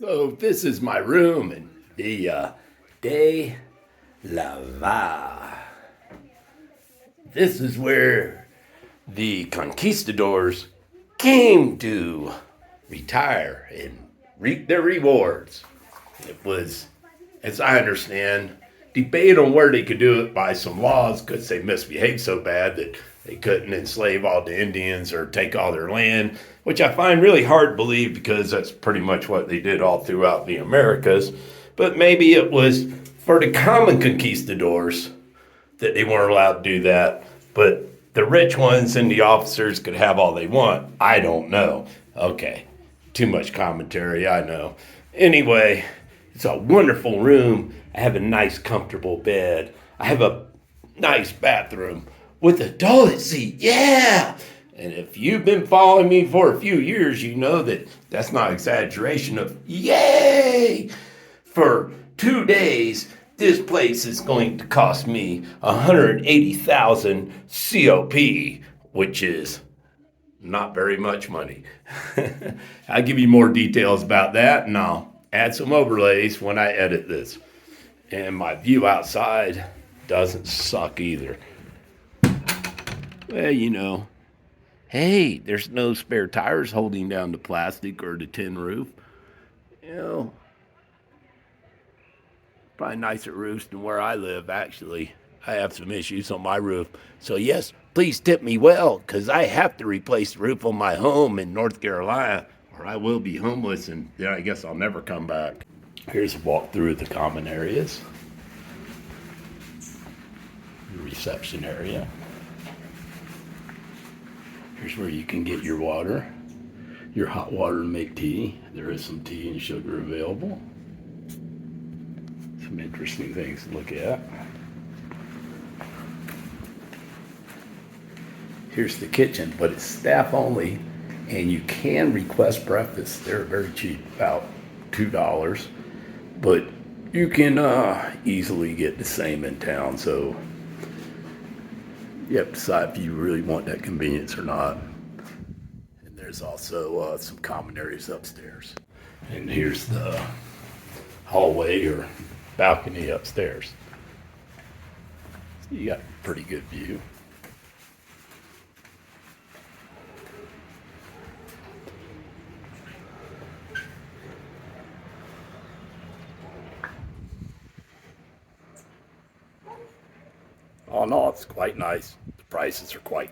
So this is my room in Villa de Leyva. This is where the conquistadors came to retire and reap their rewards. It was, as I understand, debate on where they could do it by some laws because they misbehaved so bad that they couldn't enslave all the Indians or take all their land, which I find really hard to believe because that's pretty much what they did all throughout the Americas. But maybe it was for the common conquistadors that they weren't allowed to do that, but the rich ones and the officers could have all they want. I don't know. Okay, too much commentary, I know. Anyway, it's a wonderful room. I have a nice, comfortable bed. I have a nice bathroom with a toilet seat. Yeah! And if you've been following me for a few years, you know that that's not exaggeration of yay! For 2 days, this place is going to cost me 180,000 COP, which is not very much money. I'll give you more details about that, and I'll add some overlays when I edit this. And my view outside doesn't suck either. Well, you know, hey, there's no spare tires holding down the plastic or the tin roof. You know, probably nicer roofs than where I live, actually. I have some issues on my roof. So, yes, please tip me well, because I have to replace the roof on my home in North Carolina, or I will be homeless, and then I guess I'll never come back. Here's a walk through the common areas. The reception area. Here's where you can get your water, your hot water to make tea. There is some tea and sugar available. Some interesting things to look at. Here's the kitchen, but it's staff only, and you can request breakfast. They're very cheap, about $2, but you can easily get the same in town, so you have to decide if you really want that convenience or not. And there's also some common areas upstairs. And here's the hallway or balcony upstairs. So you got a pretty good view. All in all, it's quite nice. The prices are quite